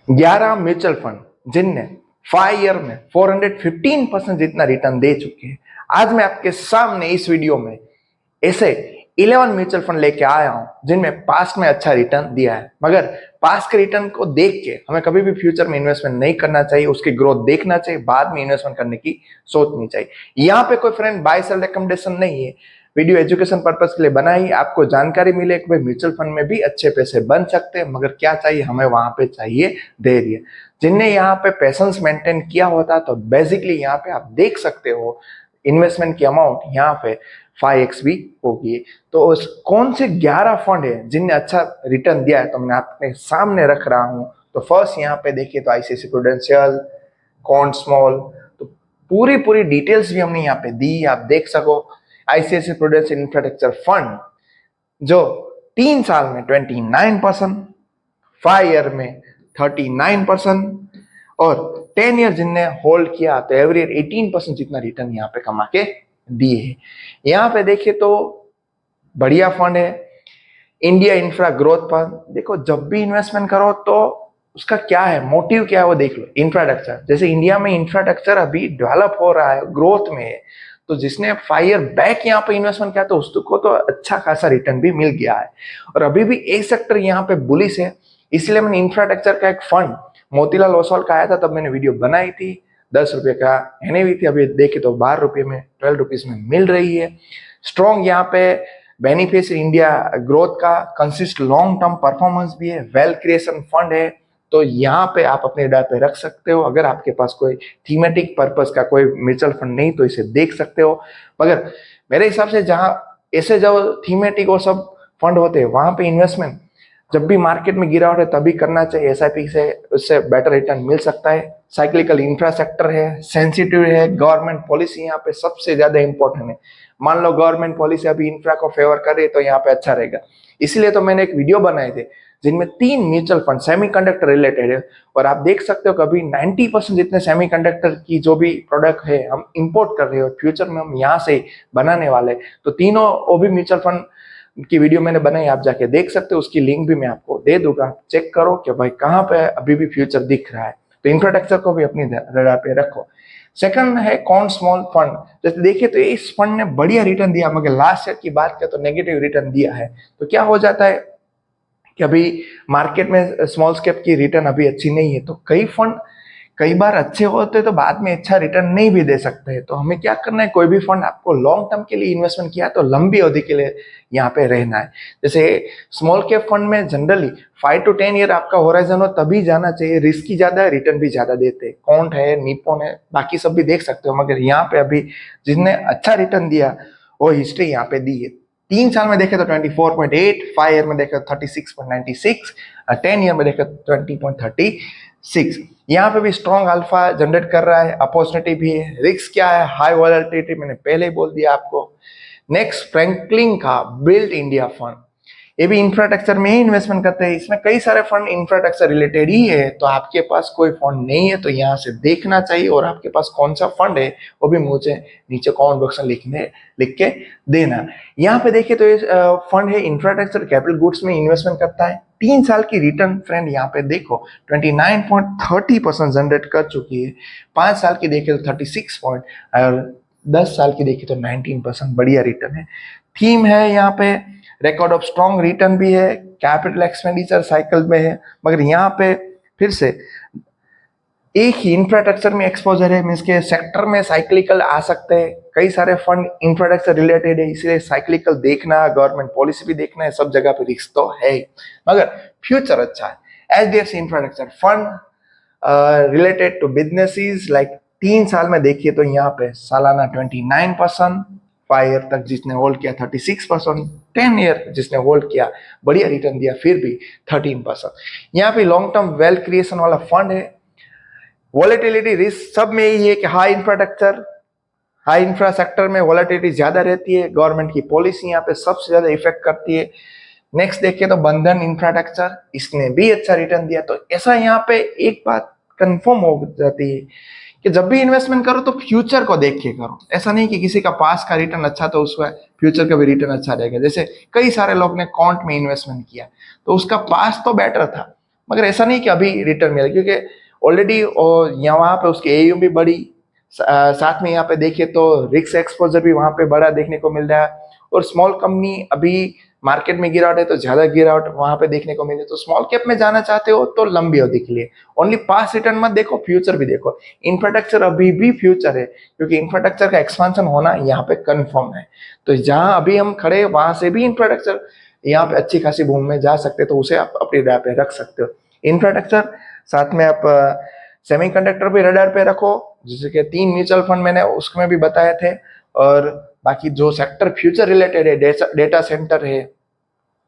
11 mutual fund जिनने 5 year में 415% जितना रिटर्न दे चुके हैं। आज मैं आपके सामने इस वीडियो में ऐसे 11 म्यूचुअल फंड लेके आया हूं जिनमें पास्ट में अच्छा रिटर्न दिया है। मगर पास्ट के रिटर्न को देख के हमें कभी भी फ्यूचर में इन्वेस्टमेंट नहीं करना चाहिए, उसकी ग्रोथ देखना चाहिए, बाद में इन्वेस्टमेंट करने की सोचनी चाहिए। यहाँ पे कोई फ्रेंड बाय सेल रिकमेंडेशन नहीं है, वीडियो एजुकेशन पर्पस के लिए बनाई, आपको जानकारी मिले कि भाई म्यूचुअल फंड में भी अच्छे पैसे बन सकते हैं। मगर क्या चाहिए हमें, वहां पे चाहिए धैर्य। जिनने यहाँ पे पेशेंस मेंटेन किया होता तो बेसिकली यहाँ पे आप देख सकते हो इन्वेस्टमेंट की अमाउंट यहाँ पे 5x भी होगी। तो उस कौन से 11 फंड है जिनने अच्छा रिटर्न दिया है, तो मैं आपके सामने रख रहा हूं। तो फर्स्ट यहाँ पे देखिए तो आईसीआईसीआई प्रूडेंशियल, कॉन स्मॉल, तो पूरी पूरी डिटेल्स भी हमने यहाँ पे दी, आप देख सको। आईसीआईसीआई प्रूडेंशियल इंफ्रास्ट्रक्चर फंड जो 3 साल में 29%, 5 ईयर में 39% और 10 ईयर जिनने होल्ड किया तो एवरी ईयर 18% जितना रिटर्न यहाँ पे कमा के दिए है। यहाँ पे देखिए तो बढ़िया फंड है इंडिया इंफ्रा ग्रोथ फंड। देखो जब भी इन्वेस्टमेंट करो तो उसका क्या है, मोटिव क्या है वो देख लो। इंफ्रास्ट्रक्चर, जैसे इंडिया में इंफ्रास्ट्रक्चर अभी डेवलप हो रहा है, ग्रोथ में है, तो जिसने 5 ईयर बैक यहाँ पे इन्वेस्टमेंट किया तो उसको तो अच्छा खासा रिटर्न भी मिल गया है। और अभी भी ए सेक्टर यहाँ पे बुलिश है, इसलिए मैंने इंफ्रास्ट्रक्चर का एक फंड मोतीलाल ओसवाल का आया था तब मैंने वीडियो बनाई थी। 10 रुपए का एनएवी थी, अभी देखे तो 12 रुपए में, 12 रुपीज में मिल रही है। स्ट्रॉन्ग यहाँ पे बेनिफिशियरी इंडिया ग्रोथ का कंसिस्ट लॉन्ग टर्म परफॉर्मेंस भी है, वेल्थ क्रिएशन फंड है। तो यहाँ पे आप अपने डाटा पे रख सकते हो। अगर आपके पास कोई थीमेटिक पर्पस का कोई म्यूचुअल फंड नहीं तो इसे देख सकते हो। मगर मेरे हिसाब से जहाँ ऐसे जो थीमेटिक और सब फंड होते हैं वहां पे इन्वेस्टमेंट जब भी मार्केट में गिरावट है तभी करना चाहिए। एसआईपी से उससे बेटर रिटर्न मिल सकता है। साइक्लिकल इंफ्रास्ट्रक्चर है, सेंसिटिव है, गवर्नमेंट पॉलिसी यहाँ पे सबसे ज्यादा इंपॉर्टेंट है। मान लो गवर्नमेंट पॉलिसी अभी इंफ्रा को फेवर करे तो यहाँ पे अच्छा रहेगा। इसलिए तो मैंने एक वीडियो बनाए थे जिनमें 3 म्यूचुअल फंड सेमीकंडक्टर रिलेटेड है। और आप देख सकते हो कभी 90% जितने सेमीकंडक्टर की जो भी प्रोडक्ट है हम इंपोर्ट कर रहे हो, फ्यूचर में हम यहाँ से बनाने वाले, तो तीनों वो भी म्यूचुअल फंड की वीडियो मैंने बनाई, आप जाके देख सकते हो। उसकी लिंक भी मैं आपको दे दूंगा, चेक करो कि भाई कहाँ पे अभी भी फ्यूचर दिख रहा है। तो इंफ्रास्ट्रक्चर को भी अपनी रडार पे रखो। सेकंड है कॉन स्मॉल फंड। जैसे देखिए तो इस फंड ने बढ़िया रिटर्न दिया, मगर लास्ट ईयर की बात करें तो नेगेटिव रिटर्न दिया है। तो क्या हो जाता है कि अभी मार्केट में स्मॉल स्केप की रिटर्न अभी अच्छी नहीं है, तो कई फंड कई बार अच्छे होते तो बाद में अच्छा रिटर्न नहीं भी दे सकते हैं। तो हमें क्या करना है, कोई भी फंड आपको लॉन्ग टर्म के लिए इन्वेस्टमेंट किया तो लंबी अवधि के लिए यहाँ पे रहना है। जैसे स्मॉल कैप फंड में जनरली 5 to 10 ईयर आपका होराइजन हो तभी जाना चाहिए, रिस्क ज्यादा है, रिटर्न भी ज्यादा देते हैं। कॉन्ट है, निपॉन है, बाकी सब भी देख सकते हो। मगर यहाँ पे अभी जिसने अच्छा रिटर्न दिया वो हिस्ट्री यहाँ पे दी है। 3 साल में देखे तो 24.8, 5 ईयर में देखे तो 36.96, 10 ईयर में देखे तो 20.36। यहाँ पे भी स्ट्रॉन्ग अल्फा जनरेट कर रहा है, अपॉर्चुनिटी भी है। रिस्क क्या है, हाई वॉलेटिलिटी, मैंने पहले ही बोल दिया आपको। नेक्स्ट फ्रैंकलिन का बिल्ड इंडिया फंड, ये भी इंफ्रास्ट्रक्चर में ही इन्वेस्टमेंट करते हैं। इसमें कई सारे फंड इंफ्रास्ट्रक्चर रिलेटेड ही है। तो आपके पास कोई फंड नहीं है तो यहाँ से देखना चाहिए, और आपके पास कौन सा फंड है वो भी मुझे नीचे कमेंट बॉक्स में लिख के देना। यहाँ पे देखिए तो ये फंड है इंफ्रास्ट्रक्चर कैपिटल गुड्स में इन्वेस्टमेंट करता है। 3 साल की रिटर्न फ्रेंड यहाँ पे देखो 29.30% जनरेट कर चुकी है। 5 साल की देखे तो 36 पॉइंट, और 10 साल की देखे तो 19%, बढ़िया रिटर्न है। थीम है यहाँ पे रिकॉर्ड ऑफ स्ट्रॉन्ग रिटर्न भी है, कैपिटल एक्सपेंडिचर साइकिल में है। मगर यहाँ पे फिर से एक ही इंफ्रास्ट्रक्चर में एक्सपोजर है, मीन्स के सेक्टर में साइक्लिकल आ सकते हैं। कई सारे फंड इंफ्रास्ट्रक्चर रिलेटेड है, इसलिए साइक्लिकल देखना, गवर्नमेंट पॉलिसी भी देखना है, सब जगह पे रिस्क तो है। मगर फ्यूचर अच्छा है। HDFC infrastructure fund related to businesses like 3 साल में देखिए तो यहाँ पे सालाना 29%, 5 ईयर तक जिसने होल्ड किया 36%, 10 ईयर जिसने होल्ड किया बढ़िया रिटर्न दिया फिर भी 13%। यहाँ पे लॉन्ग टर्म वेल्थ क्रिएशन वाला फंड है। वॉलेटिलिटी रिस्क सब में यही है कि हाई इंफ्रा सेक्टर में वॉलेटिलिटी ज्यादा रहती है, गवर्नमेंट की पॉलिसी यहाँ पे सबसे ज्यादा इफेक्ट करती है। नेक्स्ट देखिए तो बंधन इंफ्रास्ट्रक्चर, इसने भी अच्छा रिटर्न दिया। तो ऐसा यहाँ पे एक बात कंफर्म हो जाती है कि जब भी इन्वेस्टमेंट करो तो फ्यूचर को देख के करो। ऐसा नहीं कि किसी का पास का रिटर्न अच्छा तो उसका फ्यूचर का भी रिटर्न अच्छा रहेगा। जैसे कई सारे लोग ने कॉन्ट में इन्वेस्टमेंट किया तो उसका पास तो बेटर था, मगर ऐसा नहीं कि अभी रिटर्न मिले, क्योंकि ऑलरेडी यहाँ वहाँ पे उसकी एयू भी बढ़ी, साथ में यहाँ पे देखिए तो रिस्क एक्सपोजर भी वहाँ पे बड़ा देखने को मिल रहा है। और स्मॉल कंपनी अभी मार्केट में गिरावट है तो ज्यादा गिरावट वहां पे देखने को मिले। तो स्मॉल कैप में जाना चाहते हो तो लंबी अवधि के लिए ओनली पास रिटर्न मत देखो, फ्यूचर भी देखो। इंफ्रास्ट्रक्चर अभी भी फ्यूचर है, क्योंकि इंफ्रास्ट्रक्चर का एक्सपेंशन होना यहाँ पे कंफर्म है। तो जहां अभी हम खड़े हैं वहां से भी इंफ्रास्ट्रक्चर यहाँ पे अच्छी खासी भूमि में जा सकते हैं, तो उसे आप अपनी रडार पे रख सकते हो। इंफ्रास्ट्रक्चर साथ में आप सेमीकंडक्टर भी रडार पे रखो, जैसे कि 3 म्यूचुअल फंड मैंने उसमें भी बताए थे। और बाकी जो सेक्टर फ्यूचर रिलेटेड है, डेटा सेंटर है,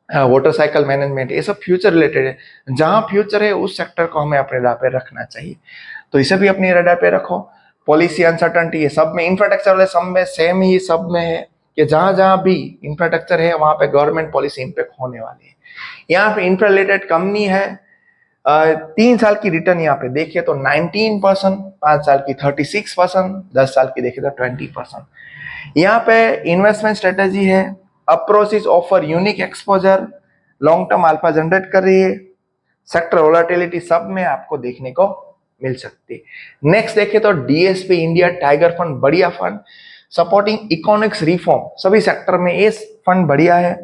वाटर साइकिल मैनेजमेंट, ये सब फ्यूचर रिलेटेड है। जहां फ्यूचर है उस सेक्टर को हमें अपने रडार पे रखना चाहिए, तो इसे भी अपनी रडार पे रखो। पॉलिसी अनसर्टनिटी ये सब में, इंफ्रास्ट्रक्चर वाले सब में सेम ही सब में है कि जहां जहां भी इंफ्रास्ट्रक्चर है वहां पे गवर्नमेंट पॉलिसी इंपैक्ट होने वाली है। यहाँ पे इंफ्रा रिलेटेड कंपनी है, 3 साल की रिटर्न यहाँ पे देखिए तो 19%, 5 साल की 36%, 10 साल की देखिए तो 20%। यहाँ पे इन्वेस्टमेंट स्ट्रेटेजी है, approaches offer unique exposure, long term alpha generate कर रही है, सेक्टर वोलेटिलिटी सब में आपको देखने को मिल सकती है। नेक्स्ट देखें तो डीएसपी इंडिया टाइगर फंड, बढ़िया फंड, सपोर्टिंग इकोनॉमिक्स रिफॉर्म, सभी सेक्टर में ये फंड बढ़िया है।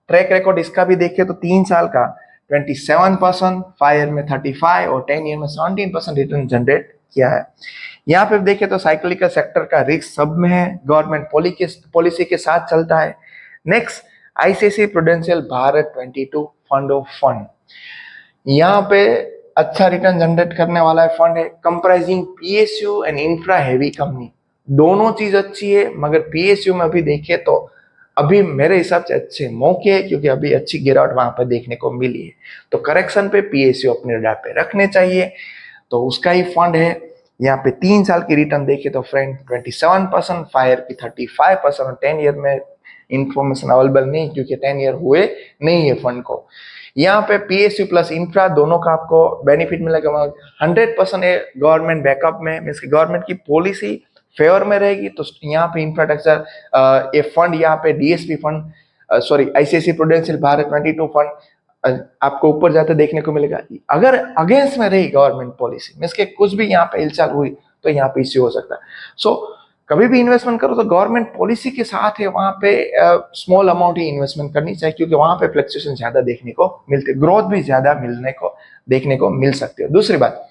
ट्रैक रिकॉर्ड इसका भी देखिए तो 3 साल का 27%, 5 ईयर में 35 और 10 ईयर में 17% रिटर्न जनरेट किया है। यहाँ पे देखिए तो साइक्लिकल सेक्टर का रिस्क सब में है, गवर्नमेंट पॉलिसी के साथ चलता है। Next ICICI prudential Bharat 22 fund of fund, यहाँ पे अच्छा रिटर्न जनरेट करने वाला फंड है, comprising PSU and infra heavy company. दोनों चीज अच्छी है, मगर पीएसयू में अभी देखिए तो अभी मेरे हिसाब से अच्छे मौके है, क्योंकि अभी अच्छी गिरावट वहां पर देखने को मिली है। तो करेक्शन पे पीएसयू अपने रडार पे रखने चाहिए, तो उसका ही फंड है। यहाँ पे 3 साल की रिटर्न देखिए तो फ्रेंड 27%, 5 ईयर की 35% और 10 ईयर में इंफॉर्मेशन अवेलेबल नहीं, क्योंकि 10 ईयर हुए नहीं है फंड को। यहाँ पे पीएसयू प्लस इंफ्रा दोनों का आपको बेनिफिट मिलेगा। 100% है गवर्नमेंट बैकअप में, मीन्स गवर्नमेंट की पॉलिसी फेवर में रहेगी। तो यहाँ पे इंफ्रास्ट्रक्चर ये फंड, यहाँ पे DSP fund, sorry ICICI prudential Bharat 22 fund आपको ऊपर जाते देखने को मिलेगा। अगर अगेंस्ट में रही गवर्नमेंट पॉलिसी, मीन्स के कुछ भी यहाँ पे हिलचाल हुई तो यहाँ पे इश्यू हो सकता है। सो कभी भी इन्वेस्टमेंट करो तो गवर्नमेंट पॉलिसी के साथ है, वहां पे स्मॉल अमाउंट ही इन्वेस्टमेंट करनी चाहिए, क्योंकि वहां पे फ्लक्चुएशन ज्यादा देखने को मिलते, ग्रोथ भी ज्यादा मिलने को देखने को मिल सकती है। दूसरी बात,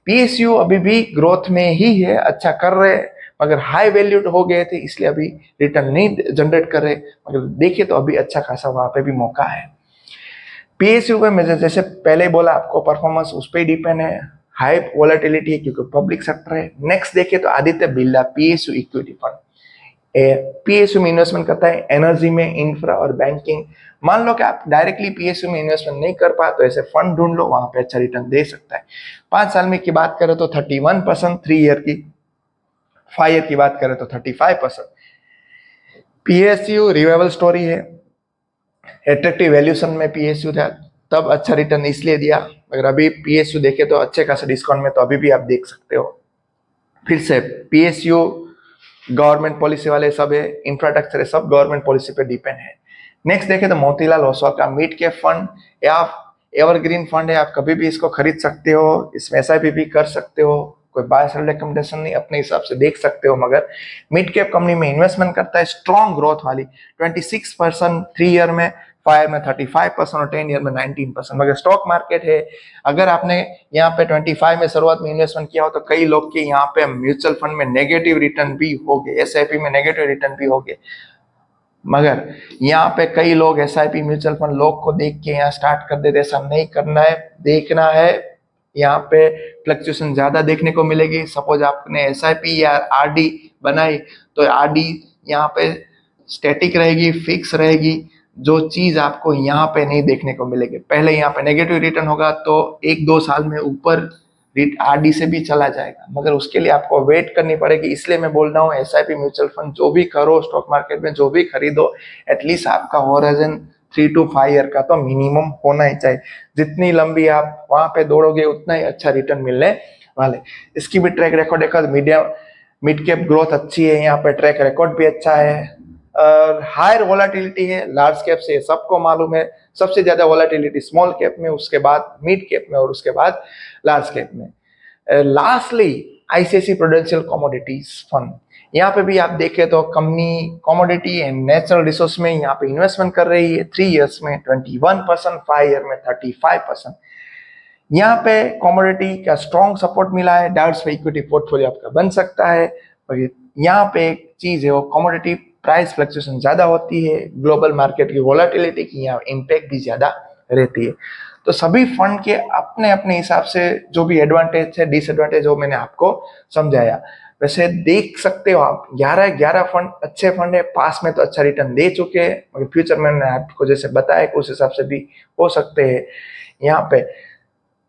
पीएसयू अभी भी ग्रोथ में ही है, अच्छा कर रहे हैं, मगर हाई वैल्यूड हो गए थे इसलिए अभी रिटर्न नहीं जनरेट कर रहे, मगर देखिए तो अभी अच्छा खासा वहां पे भी मौका है। पीएसयू में जैसे पहले बोला आपको, परफॉर्मेंस उस पर डिपेंड है, हाई वोलेटिलिटी है क्योंकि पब्लिक सेक्टर है। नेक्स्ट देखिए तो Aditya Birla PSU equity fund, PSU में इन्वेस्टमेंट करता है एनर्जी में, इंफ्रा और बैंकिंग। मान लो कि आप डायरेक्टली पीएसयू में इन्वेस्टमेंट नहीं कर पाए तो ऐसे फंड ढूंढ लो, वहां पे अच्छा रिटर्न दे सकता है। 5 साल में की बात करें तो 31%, 3 ईयर की, 5 ईयर की बात करें तो 35%। पीएसयू रिवाइवल स्टोरी है, एट्रैक्टिव वैल्यूशन में पीएसयू था तब अच्छा रिटर्न इसलिए दिया, अगर अभी पीएसयू देखे तो अच्छे खासे डिस्काउंट में, तो अभी भी आप देख सकते हो। फिर से पीएसयू गवर्नमेंट पॉलिसी वाले सब है, इंफ्रास्ट्रक्चर है, सब गवर्नमेंट पॉलिसी पे डिपेंड है। नेक्स्ट देखें तो मोतीलाल ओसवाल का मिड कैप फंड या एवरग्रीन फंड है, आप कभी भी इसको खरीद सकते हो, इसमें एसआईपी भी कर सकते हो, कोई बाय सेल रिकमेंडेशन नहीं, अपने हिसाब से देख सकते हो। मगर मिड कैप कंपनी में इन्वेस्टमेंट करता है, स्ट्रॉन्ग ग्रोथ वाली, 26% 3 ईयर में, 5 ईयर में 35% और 10 ईयर में 19%। मगर स्टॉक मार्केट है, अगर आपने यहाँ पे 25 में शुरुआत में इन्वेस्टमेंट किया हो तो कई लोग के यहाँ पे म्यूचुअल फंड में नेगेटिव रिटर्न भी हो गए, एसआईपी में नेगेटिव रिटर्न भी हो गए। मगर यहाँ पे कई लोग एसआईपी म्यूचुअल फंड लोग को देख के यहाँ स्टार्ट कर देते, ऐसा नहीं करना है, देखना है। यहाँ पे फ्लक्चुएशन ज्यादा देखने को मिलेगी। सपोज आपने एसआईपी या आरडी बनाई तो आरडी यहाँ पे स्टैटिक रहेगी, फिक्स रहेगी, जो चीज आपको यहाँ पे नहीं देखने को मिलेगी। पहले यहाँ पे नेगेटिव रिटर्न होगा तो 1-2 साल में ऊपर आरडी से भी चला जाएगा, मगर उसके लिए आपको वेट करनी पड़ेगी। इसलिए मैं बोल रहा हूँ एसआईपी म्यूचुअल फंड जो भी करो स्टॉक मार्केट में, जो भी खरीदो, एटलीस्ट आपका होराइजन 3 to 5 ईयर का तो मिनिमम होना ही चाहिए। जितनी लंबी आप वहां पे दौड़ोगे उतना ही अच्छा रिटर्न मिलने वाले। इसकी भी ट्रैक रिकॉर्ड देखा, मीडियम मिड कैप ग्रोथ अच्छी है, यहाँ पे ट्रैक रिकॉर्ड भी अच्छा है। हायर वोलाटिलिटी है लार्ज कैप से, सबको मालूम है। सबसे ज्यादा वोलाटिलिटी स्मॉल कैप में, उसके बाद मिड कैप में और उसके बाद लार्ज कैप में। Lastly ICIC prudential commodities fund, यहाँ पे भी आप देखें तो company commodity and natural resource में यहाँ पे इन्वेस्टमेंट कर रही है। 3 इयर्स में 21%, 5 ईयर में 35%। यहाँ पे कमोडिटी का स्ट्रॉन्ग सपोर्ट मिला है, डाइवर्सिफाइड इक्विटी पोर्टफोलियो आपका बन सकता है। और यहाँ पे एक चीज है, वो कमोडिटी प्राइस फ्लक्चुएशन ज्यादा होती है, ग्लोबल मार्केट की वोलेटिलिटी की यहाँ इम्पैक्ट भी ज्यादा रहती है। तो सभी फंड के अपने अपने हिसाब से जो भी एडवांटेज है, डिसएडवांटेज, वो मैंने आपको समझाया। वैसे देख सकते हो आप, 11 फंड अच्छे फंड है, पास में तो अच्छा रिटर्न दे चुके हैं, मगर फ्यूचर में मैंने आपको जैसे बताया कि उस हिसाब से भी हो सकते हैं। यहाँ पे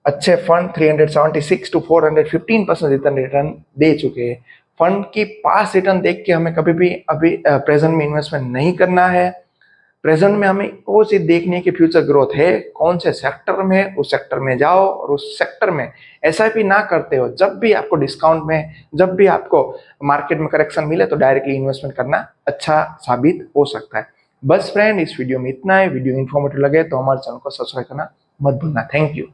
अच्छे फंड 376 to 415% रिटर्न दे चुके हैं। फंड की पास रिटर्न देख के हमें कभी भी अभी प्रेजेंट में इन्वेस्टमेंट नहीं करना है। प्रेजेंट में हमें वो चीज देखनी है कि फ्यूचर ग्रोथ है, कौन से सेक्टर में, उस सेक्टर में जाओ और उस सेक्टर में एसआईपी ना करते हो। जब भी आपको डिस्काउंट में, जब भी आपको मार्केट में करेक्शन मिले तो डायरेक्टली इन्वेस्टमेंट करना अच्छा साबित हो सकता है। बस फ्रेंड, इस वीडियो में इतना है। वीडियो इन्फॉर्मेटिव लगे तो हमारे चैनल को सब्सक्राइब करना मत भूलना। Thank you.